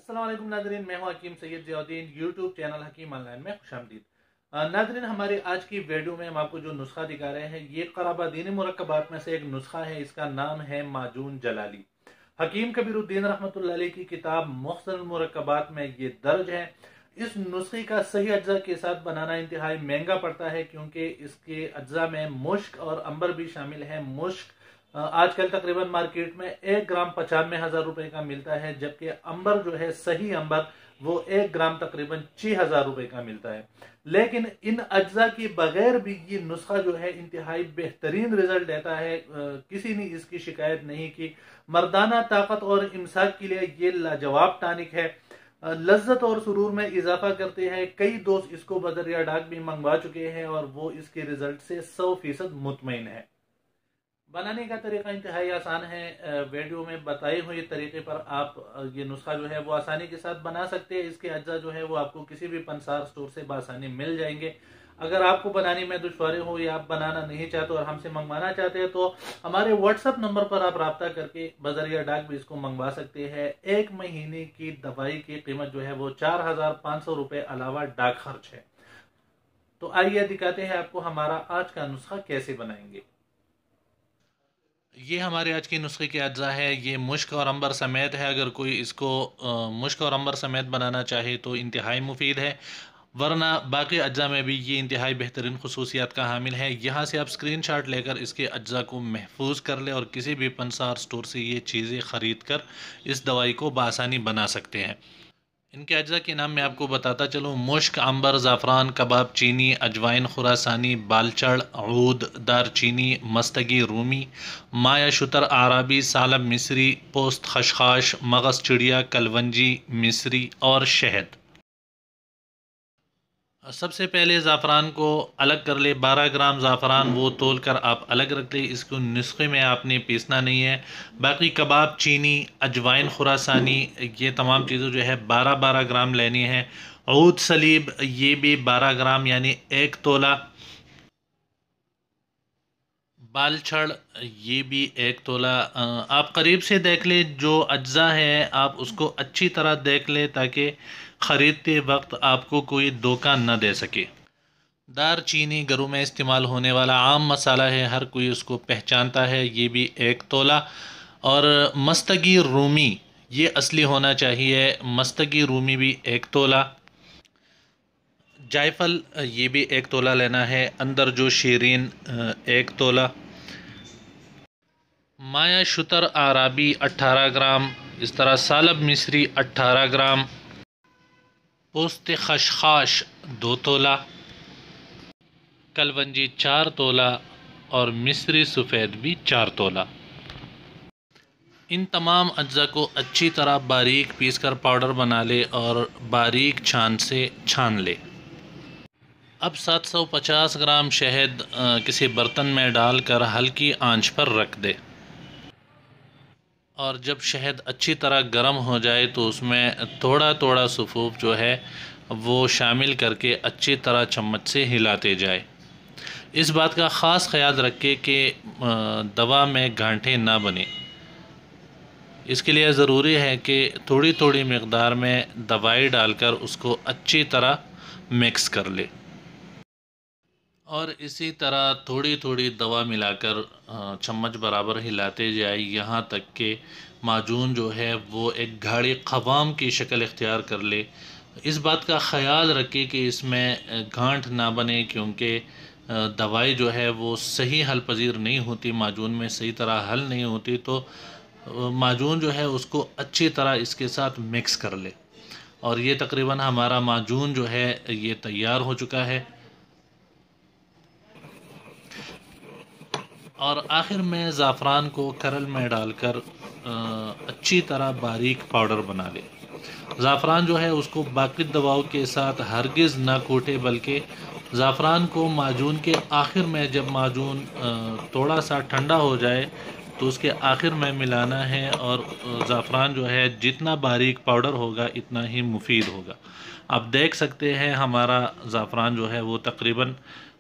अस्सलाम वालेकुम नाज़रीन, मैं हूं हकीम सैयद ज़ियाउद्दीन। यूट्यूब चैनल हकीम ऑनलाइन में खुशामदीद। नाज़रीन, हमारी आज की वीडियो में हम आपको जो नुस्खा दिखा रहे हैं ये क़राबादीनी मुरक्कबात में से एक नुस्खा है। इसका नाम है माजून जलाली। हकीम कबीरुद्दीन रहमतुल्लाह अलैह की किताब मुख्तसर मुरक्कबात में ये दर्ज है। इस नुस्खे का सही अज्जा के साथ बनाना इंतहाई महंगा पड़ता है क्योंकि इसके अज्जा में मुश्क और अंबर भी शामिल है। मुश्क आजकल तकरीबन मार्केट में 1 ग्राम 95,000 रुपए का मिलता है, जबकि अंबर जो है सही अंबर वो 1 ग्राम तकरीबन 6,000 रुपए का मिलता है। लेकिन इन अज्जा के बगैर भी ये नुस्खा जो है इंतहाई बेहतरीन रिजल्ट देता है। किसी ने इसकी शिकायत नहीं की। मर्दाना ताकत और इमसाक के लिए ये लाजवाब टानिक है। लज्जत और सुरूर में इजाफा करते हैं। कई दोस्त इसको बदरिया डाक भी मंगवा चुके हैं और वो इसके रिजल्ट से 100% मुतमईन है। बनाने का तरीका इंतहाई आसान है। वीडियो में बताए हुए तरीके पर आप ये नुस्खा जो है वो आसानी के साथ बना सकते हैं। इसके अज्जा जो है वो आपको किसी भी पंसार स्टोर से बासानी मिल जाएंगे। अगर आपको बनाने में दुश्वारी हो या आप बनाना नहीं चाहते और हमसे मंगवाना चाहते हैं तो हमारे व्हाट्सएप नंबर पर आप राब्ता करके बजरिया डाक भी इसको मंगवा सकते हैं। 1 महीने की दवाई की कीमत जो है वो 4,500 रुपए अलावा डाक खर्च है। तो आइए दिखाते हैं आपको हमारा आज का नुस्खा कैसे बनाएंगे। ये हमारे आज की नुस्खे के अज्जा है। ये मुश्क और अंबर समेत है। अगर कोई इसको मुश्क और अंबर समेत बनाना चाहे तो इंतहाई मुफीद है, वरना बाकी अज्जा में भी ये इंतहाई बेहतरीन खसूसियात का हामिल है। यहाँ से आप स्क्रीनशॉट लेकर इसके अज्जा को महफूज कर ले और किसी भी पंसार स्टोर से ये चीज़ें ख़रीद कर इस दवाई को बआसानी बना सकते हैं। इनके अज्जा के नाम मैं आपको बताता चलूँ। मुश्क, अंबर, ज़ाफ़रान, कबाब चीनी, अजवाइन खुरासानी, बालचड़, ऊद, दारचीनी, मस्तगी रूमी, माया शुतर आराबी, सालब मिस्री, पोस्त खशखाश, मगज़ चिड़िया, कलवंजी मिस्री और शहद। सबसे पहले ज़ाफ़रान को अलग कर ले। 12 ग्राम ज़ाफ़रान वो तोल कर आप अलग रख ले। इसको नुस्खे में आपने पीसना नहीं है। बाकी कबाब चीनी, अजवाइन खुरासानी, ये तमाम चीज़ें जो है 12-12 ग्राम लेनी है। ऊद सलीब ये भी 12 ग्राम यानी 1 तोला। बालछड़ ये भी 1 तोला। आप करीब से देख ले, जो अज्जा है आप उसको अच्छी तरह देख ले ताकि ख़रीदते वक्त आपको कोई धोखा न दे सके। दार चीनी घरों में इस्तेमाल होने वाला आम मसाला है, हर कोई उसको पहचानता है, ये भी 1 तोला। और मस्तगी रूमी ये असली होना चाहिए। मस्तगी रूमी भी 1 तोला। जायफल ये भी 1 तोला लेना है। अंदर जो शीरीन 1 तोला। माया शुतर आराबी 18 ग्राम। इस तरह सालब मिस्री 18 ग्राम। पोस्त खशखाश 2 तोला। कलवंजी 4 तोला और मिस्री सफ़ेद भी 4 तोला। इन तमाम अज्जा को अच्छी तरह बारीक पीस कर पाउडर बना ले और बारीक छान से छान ले। अब 750 ग्राम शहद किसी बर्तन में डालकर हल्की आंच पर रख दे और जब शहद अच्छी तरह गर्म हो जाए तो उसमें थोड़ा थोड़ा सुफूफ जो है वो शामिल करके अच्छी तरह चम्मच से हिलाते जाए। इस बात का ख़ास ख्याल रखें कि दवा में गांठें ना बने। इसके लिए ज़रूरी है कि थोड़ी थोड़ी मकदार में दवाई डालकर उसको अच्छी तरह मिक्स कर ले और इसी तरह थोड़ी थोड़ी दवा मिलाकर चम्मच बराबर हिलाते जाए यहाँ तक कि माजून जो है वो एक गाढ़ी क़वाम की शक्ल इख्तियार कर ले। इस बात का ख़याल रखें कि इसमें गांठ ना बने, क्योंकि दवाई जो है वो सही हल पजीर नहीं होती, माजून में सही तरह हल नहीं होती। तो माजून जो है उसको अच्छी तरह इसके साथ मिक्स कर ले और ये तकरीबन हमारा माजून जो है ये तैयार हो चुका है। और आखिर में ज़ाफ़रान को करल में डालकर अच्छी तरह बारीक पाउडर बना ले। ज़ाफ़रान जो है उसको बाकी दवाओं के साथ हरगिज़ ना कूटे, बल्कि ज़ाफ़रान को माजून के आखिर में, जब माजून थोड़ा सा ठंडा हो जाए तो उसके आखिर में मिलाना है। और ज़ाफ़रान जो है जितना बारीक पाउडर होगा इतना ही मुफीद होगा। आप देख सकते हैं हमारा ज़ाफ़रान जो है वो तकरीबन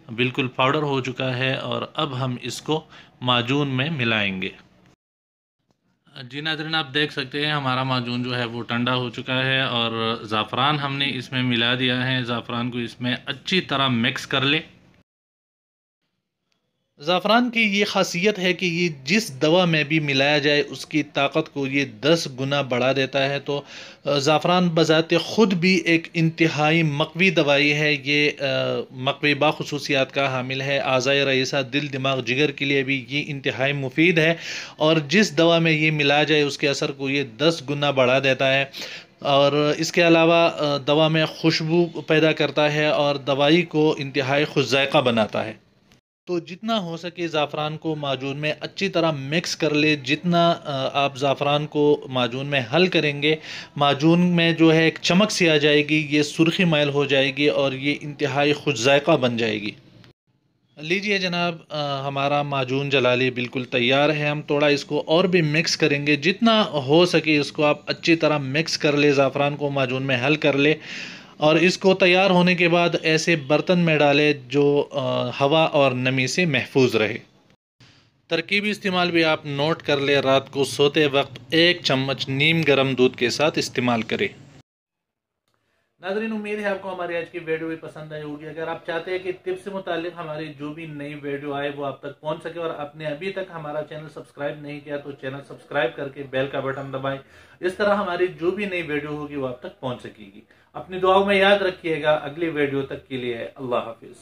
बिल्कुल पाउडर हो चुका है और अब हम इसको माजून में मिलाएंगे। जी नाज़रीन, आप देख सकते हैं हमारा माजून जो है वो ठंडा हो चुका है और ज़ाफ़रान हमने इसमें मिला दिया है। ज़ाफ़रान को इसमें अच्छी तरह मिक्स कर ले। ज़ाफ़रान की ये ख़ासियत है कि ये जिस दवा में भी मिलाया जाए उसकी ताकत को ये 10 गुना बढ़ा देता है। तो ज़ाफ़रान बज़ाते ख़ुद भी एक इंतहाई मक़वी दवाई है। ये मक़वी बाख़ुसूसियात का हामिल है। आज़ाए रईसा, दिल, दिमाग, जिगर के लिए भी ये इंतहाई मुफ़ीद है और जिस दवा में ये मिलाया जाए उसके असर को ये 10 गुना बढ़ा देता है। और इसके अलावा दवा में खुशबू पैदा करता है और दवाई को इंतहाई खुशज़ायक़ा बनाता है। तो जितना हो सके ज़ाफ़रान को माजून में अच्छी तरह मिक्स कर ले। जितना आप ज़ाफ़रान को माजून में हल करेंगे, माजून में जो है एक चमक सी आ जाएगी, ये सुर्खी मैल हो जाएगी और ये इंतहाई खुश जायक़ा बन जाएगी। लीजिए जनाब, हमारा माजून जलाली बिल्कुल तैयार है। हम थोड़ा इसको और भी मिक्स करेंगे। जितना हो सके इसको आप अच्छी तरह मिक्स कर ले, ज़ाफ़रान को माजून में हल कर ले और इसको तैयार होने के बाद ऐसे बर्तन में डालें जो हवा और नमी से महफूज रहे। तरकीबी इस्तेमाल भी आप नोट कर ले। रात को सोते वक्त 1 चम्मच नीम गर्म दूध के साथ इस्तेमाल करें। नाज़रीन, उम्मीद है आपको हमारी आज की वीडियो भी पसंद आई होगी। अगर आप चाहते हैं कि टिप्स से मुतालिक हमारी जो भी नई वीडियो आए वो आप तक पहुंच सके और आपने अभी तक हमारा चैनल सब्सक्राइब नहीं किया तो चैनल सब्सक्राइब करके बेल का बटन दबाएं। इस तरह हमारी जो भी नई वीडियो होगी वो आप तक पहुंच सकेगी। अपनी दुआओं में याद रखिएगा। अगली वीडियो तक के लिए अल्लाह हाफिज।